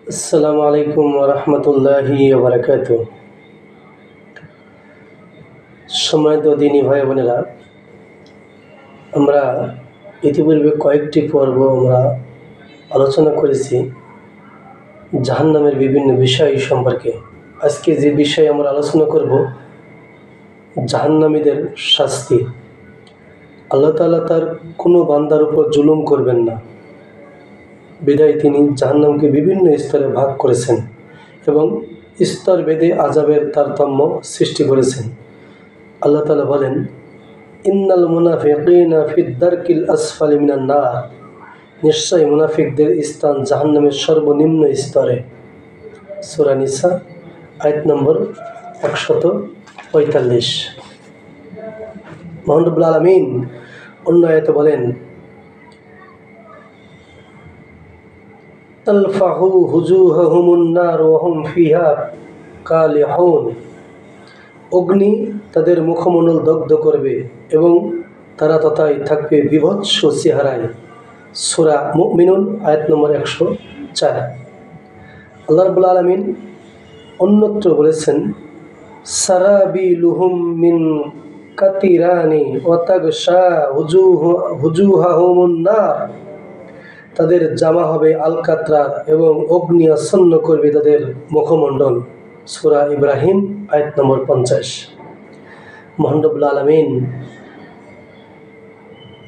আসসালামু আলাইকুম ওয়া রাহমাতুল্লাহি ওয়া বারাকাতুহু। সম্মানিত দিনী ভাই বোনেরা, আমরা ইতিপূর্বে কয়েকটি পর্ব আলোচনা করেছি জাহান্নামের বিভিন্ন বিষয় সম্পর্কে। আজকে যে বিষয়ে আমরা আলোচনা করব, জাহান্নামীদের শাস্তি। আল্লাহ তাআলা তার কোনো বান্দার উপর জুলুম করবেন না, বিধায় তিনি জাহান্নামকে বিভিন্ন স্তরে ভাগ করেছেন এবং স্তর ভেদে আযাবের তারতম্য সৃষ্টি করেছেন। আল্লাহ তাআলা বলেন, ইন্নাল মুনাফিকিনা ফিদ দারকিল আসফালি মিনান নার, নিশ্চয় মুনাফিকদের স্থান জাহান্নামের সর্বনিম্ন স্তরে। সূরা নিসা আয়াত নম্বর 145। মহান রব্বুল আলামিন অন্য আয়াতে বলেন, তালফাহু হুজুহাহুমুন নার ওয়া হুম ফিহা কালিহুন, অগ্নি তাদের মুখমণ্ডল দগ্ধ করবে এবং তারা তথায় থাকবে বিভৎস চেহারায়। সূরা মুমিনুন আয়াত নম্বর 104। আল্লাহ রাব্বুল আলামিন অন্যত্র বলেছেন, সারাবিলুহুম মিন কাতিরানি ওয়া তাগশা হুজুহাহুমুন নার, তাদের জামা হবে আলকাতরার এবং অগ্নি আচ্ছন্ন করবে তাদের মুখমণ্ডল। সূরা ইব্রাহিম আয়াত নম্বর 50। মহান রব্বুল আলামিন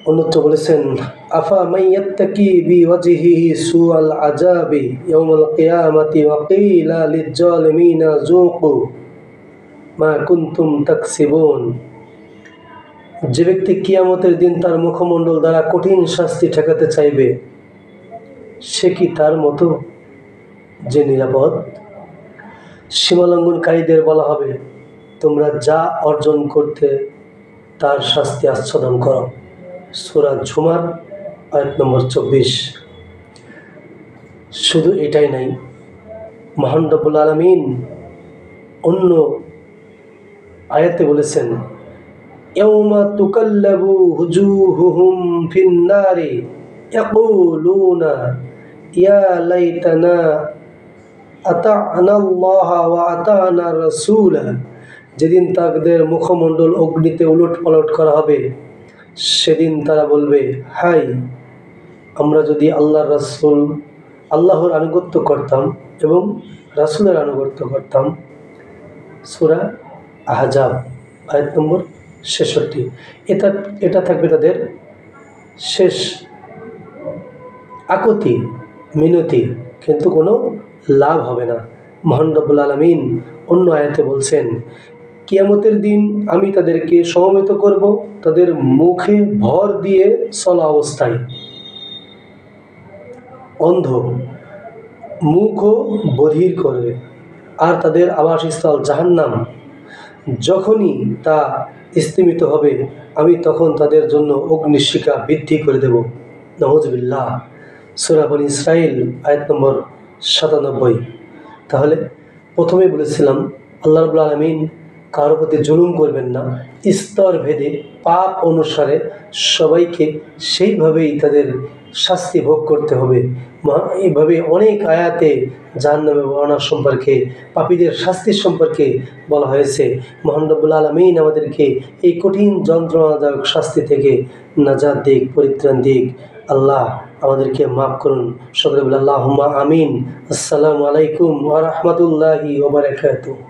অন্যত্র বলেছেন, আফা মাইয়াত্তাকি বিওয়াজহিহি সুআল আযাবি ইয়াউমাল কিয়ামাতি ওয়া কিলা লিয-যালিমিনা যুকু মা কুনতুম তাকসিবুন। যে ব্যক্তি কিয়ামতের দিন তার মুখমণ্ডল দ্বারা কঠিন শাস্তি ঠেকাতে চাইবে, সে কি তার মতো যে নিরাপদ? সীমালঙ্ঘনকারীদের বলা হবে, তোমরা যা অর্জন করতে তার শাস্তি আস্বাদন করো। সূরা ঝুমার আয়াত নম্বর 24। শুধু এটাই নাই, মহান রব্বুল আলামিন অন্য আয়াতে বলেছেন, ইয়াউমা তুকাল্লাবু হুজুহুহুম ফিন-নারি ইয়াকুলুনা ইয়া লাইতানা আতা'নাল্লাহা ওয়া আতা'না রাসূলা। যেদিন তাদের মুখমণ্ডল অগ্নিতে উলটপালট করা হবে, সেদিন তারা বলবে, হাই, আমরা যদি আল্লাহর আনুগত্য করতাম এবং রাসূলের আনুগত্য করতাম। সূরা আহজাব আয়াত নম্বর 66। এটা থাকবে তাদের শেষ আকুতি মিনতি, কিন্তু কোনো লাভ হবে না। মহান রব্বুল আলামিন অন্য আয়াতে বলছেন, কিয়ামতের দিন আমি তাদেরকে সমবেত করব তাদের মুখে ভর দিয়ে চলা অবস্থায়। অন্ধ মুখও বধির করবে, আর তাদের আবাসস্থল জাহান্নাম। যখনই তা স্তিমিত হবে, আমি তখন তাদের জন্য অগ্নিশিখা বৃদ্ধি করে দেব। নাউযুবিল্লাহ। সূরা বনী ইসরাঈল আয়াত নম্বর 97। তাহলে প্রথমেই বলেছিলাম, আল্লাহ রাব্বুল আলামিন কারো প্রতি জুলুম করবেন না, স্তর ভেদে পাপ অনুসারে সবাইকে সেইভাবেই তাদের শাস্তি ভোগ করতে হবে। এইভাবে অনেক আয়াতে জাহান্নামের বর্ণনা সম্পর্কে, পাপীদের শাস্তির সম্পর্কে বলা হয়েছে। মহান রব্বুল আলামিন আমাদেরকে এই কঠিন যন্ত্রণাদায়ক শাস্তি থেকে নাজাত দিক, পরিত্রাণ দিক। আল্লাহ আমাদেরকে মাফ করুন। সকলে বলে আল্লাহুম্মা আমিন। আসসালামু আলাইকুম ওয়া রাহমাতুল্লাহি ওয়া বারাকাতুহু।